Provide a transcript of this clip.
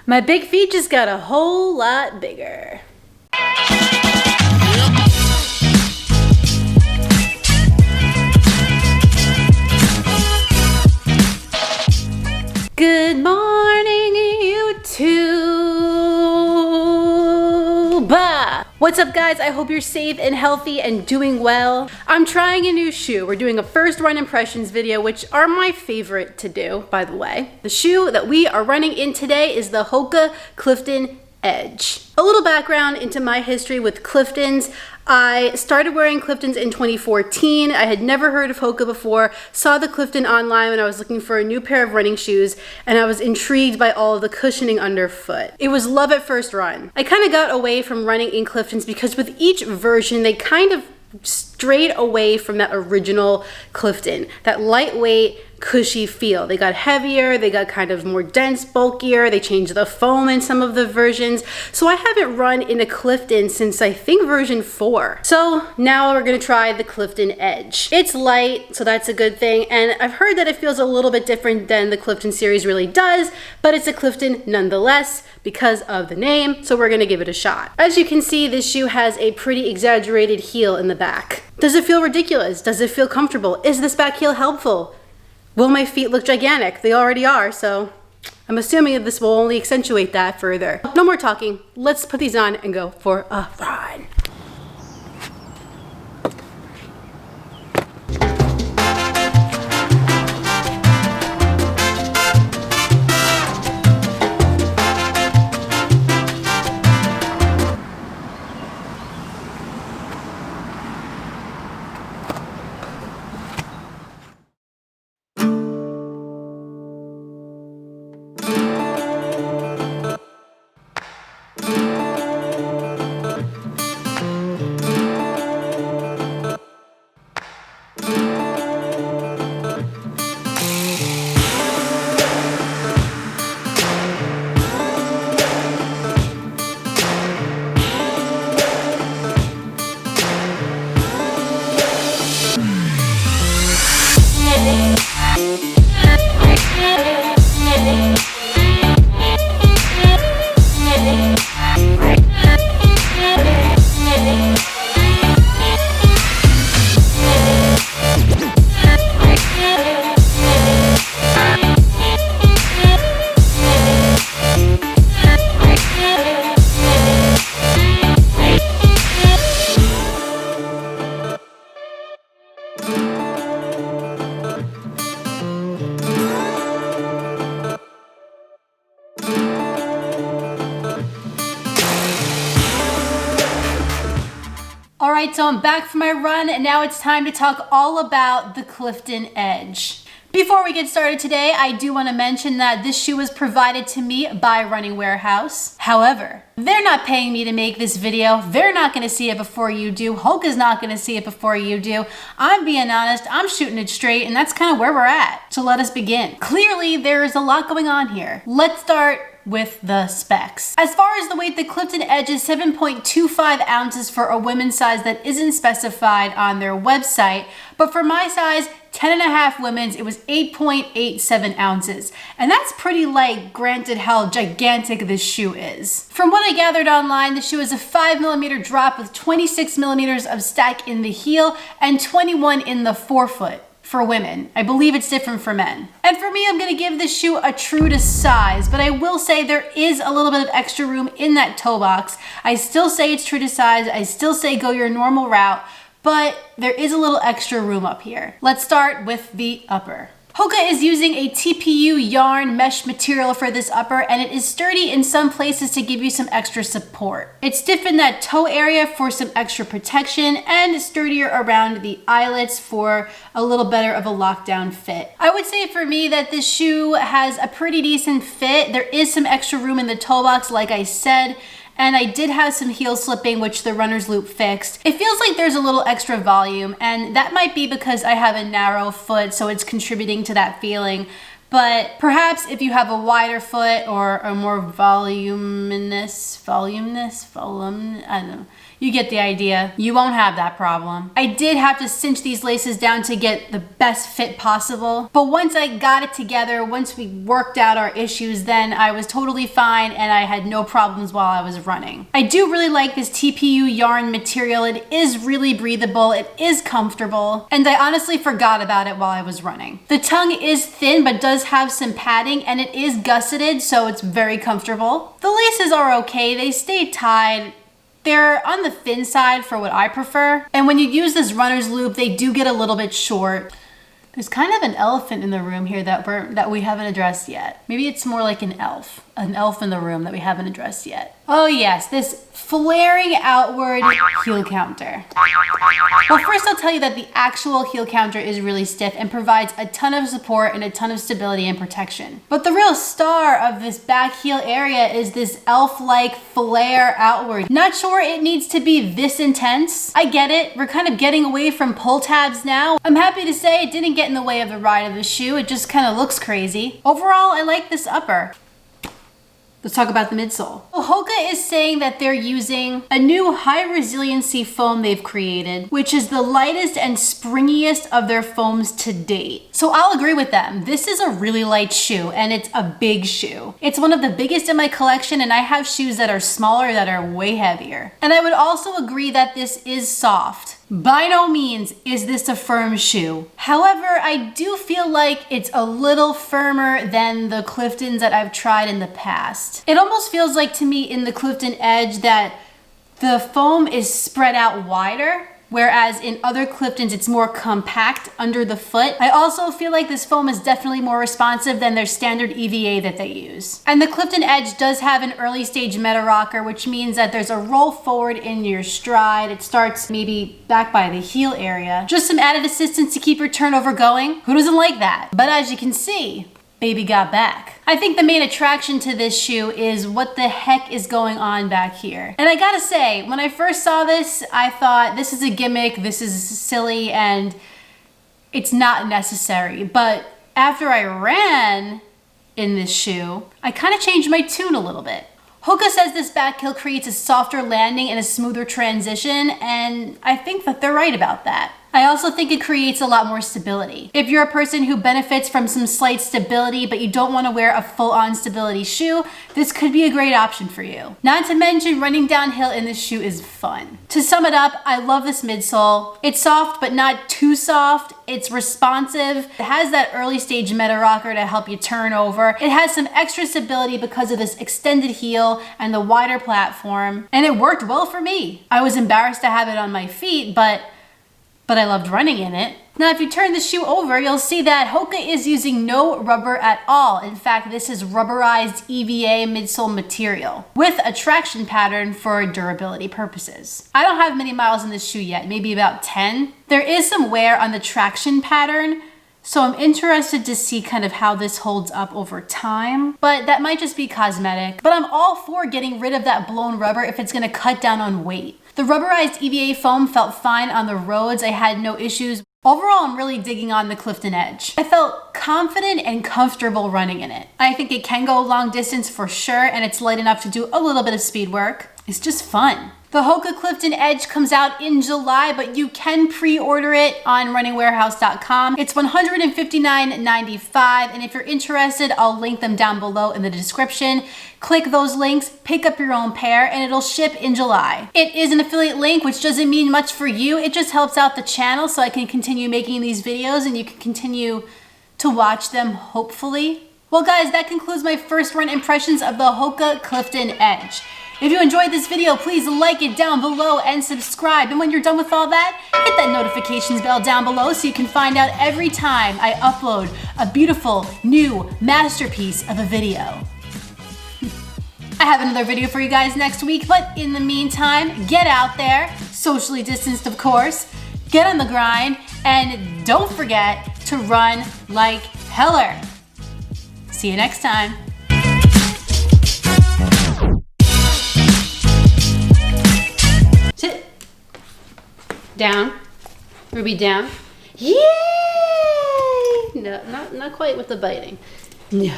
My big feet just got a whole lot bigger. Good morning, YouTube! What's up, guys? I hope you're safe and healthy and doing well. I'm trying a new shoe. We're doing a first run impressions video, which are my favorite to do, by the way. The shoe that we are running in today is the Hoka Clifton Edge. A little background into my history with Cliftons. I started wearing Cliftons in 2014. I had never heard of Hoka before, saw the Clifton online when I was looking for a new pair of running shoes, and I was intrigued by all of the cushioning underfoot. It was love at first run. I kind of got away from running in Cliftons because with each version, they kind of strayed away from that original Clifton, that lightweight, cushy feel. They got heavier, they got kind of more dense, bulkier, they changed the foam in some of the versions. So I haven't run in a Clifton since I think version 4. So now we're gonna try the Clifton Edge. It's light, so that's a good thing, and I've heard that it feels a little bit different than the Clifton series really does, but it's a Clifton nonetheless because of the name, so we're gonna give it a shot. As you can see, this shoe has a pretty exaggerated heel in the back. Does it feel ridiculous? Does it feel comfortable? Is this back heel helpful? Will my feet look gigantic? They already are, so I'm assuming that this will only accentuate that further. No more talking. Let's put these on and go for a run. Alright, so I'm back from my run, and now it's time to talk all about the Clifton Edge. Before we get started today, I do want to mention that this shoe was provided to me by Running Warehouse. However, they're not paying me to make this video. They're not going to see it before you do. Hoka's not going to see it before you do. I'm being honest, I'm shooting it straight, and that's kind of where we're at. So let us begin. Clearly, there's a lot going on here. Let's start with the specs. As far as the weight, the Clifton Edge is 7.25 ounces for a women's size that isn't specified on their website, but for my size, 10.5 women's, it was 8.87 ounces. And that's pretty light, granted how gigantic this shoe is. From what I gathered online, the shoe is a 5mm drop with 26mm of stack in the heel and 21 in the forefoot. For women. I believe it's different for men. And for me, I'm gonna give this shoe a true to size, but I will say there is a little bit of extra room in that toe box. I still say it's true to size. I still say go your normal route, but there is a little extra room up here. Let's start with the upper. Hoka is using a TPU yarn mesh material for this upper, and it is sturdy in some places to give you some extra support. It's stiff in that toe area for some extra protection and sturdier around the eyelets for a little better of a lockdown fit. I would say for me that this shoe has a pretty decent fit. There is some extra room in the toe box, like I said, and I did have some heel slipping, which the runner's loop fixed. It feels like there's a little extra volume, and that might be because I have a narrow foot, so it's contributing to that feeling. But perhaps if you have a wider foot or a more voluminous, I don't know. You get the idea. You won't have that problem. I did have to cinch these laces down to get the best fit possible. But once I got it together, once we worked out our issues, then I was totally fine and I had no problems while I was running. I do really like this TPU yarn material. It is really breathable. It is comfortable. And I honestly forgot about it while I was running. The tongue is thin, but does have some padding, and it is gusseted, so it's very comfortable. The laces are okay. They stay tied. They're on the thin side for what I prefer. And when you use this runner's loop, they do get a little bit short. There's kind of an elephant in the room here that we haven't addressed yet. Maybe it's more like an elf in the room that we haven't addressed yet. Oh yes, this flaring outward heel counter. Well, first I'll tell you that the actual heel counter is really stiff and provides a ton of support and a ton of stability and protection. But the real star of this back heel area is this elf-like flare outward. Not sure it needs to be this intense. I get it, we're kind of getting away from pull tabs now. I'm happy to say it didn't get in the way of the ride of the shoe, it just kind of looks crazy. Overall, I like this upper. Let's talk about the midsole. Well, Hoka is saying that they're using a new high resiliency foam they've created, which is the lightest and springiest of their foams to date. So I'll agree with them. This is a really light shoe and it's a big shoe. It's one of the biggest in my collection, and I have shoes that are smaller that are way heavier. And I would also agree that this is soft. By no means is this a firm shoe. However, I do feel like it's a little firmer than the Cliftons that I've tried in the past. It almost feels like to me in the Clifton Edge that the foam is spread out wider, whereas in other Cliftons it's more compact under the foot. I also feel like this foam is definitely more responsive than their standard EVA that they use. And the Clifton Edge does have an early stage meta rocker, which means that there's a roll forward in your stride. It starts maybe back by the heel area. Just some added assistance to keep your turnover going. Who doesn't like that? But as you can see, baby got back. I think the main attraction to this shoe is what the heck is going on back here. And I gotta say, when I first saw this, I thought this is a gimmick, this is silly, and it's not necessary. But after I ran in this shoe, I kind of changed my tune a little bit. Hoka says this back heel creates a softer landing and a smoother transition, and I think that they're right about that. I also think it creates a lot more stability. If you're a person who benefits from some slight stability, but you don't want to wear a full-on stability shoe, this could be a great option for you. Not to mention, running downhill in this shoe is fun. To sum it up, I love this midsole. It's soft, but not too soft. It's responsive. It has that early stage meta rocker to help you turn over. It has some extra stability because of this extended heel and the wider platform, and it worked well for me. I was embarrassed to have it on my feet, but I loved running in it. Now, if you turn the shoe over, you'll see that Hoka is using no rubber at all. In fact, this is rubberized EVA midsole material with a traction pattern for durability purposes. I don't have many miles in this shoe yet, maybe about 10. There is some wear on the traction pattern, so I'm interested to see kind of how this holds up over time, but that might just be cosmetic. But I'm all for getting rid of that blown rubber if it's gonna cut down on weight. The rubberized EVA foam felt fine on the roads. I had no issues. Overall, I'm really digging on the Clifton Edge. I felt confident and comfortable running in it. I think it can go long distance for sure, and it's light enough to do a little bit of speed work. It's just fun. The Hoka Clifton Edge comes out in July, but you can pre-order it on runningwarehouse.com. It's $159.95, and if you're interested, I'll link them down below in the description. Click those links, pick up your own pair, and it'll ship in July. It is an affiliate link, which doesn't mean much for you. It just helps out the channel so I can continue making these videos and you can continue to watch them, hopefully. Well guys, that concludes my first run impressions of the Hoka Clifton Edge. If you enjoyed this video, please like it down below and subscribe. And when you're done with all that, hit that notifications bell down below so you can find out every time I upload a beautiful new masterpiece of a video. I have another video for you guys next week, but in the meantime, get out there, socially distanced of course, get on the grind, and don't forget to run like heller. See you next time. Sit. Down. Ruby down. Yay! No, not quite with the biting. No.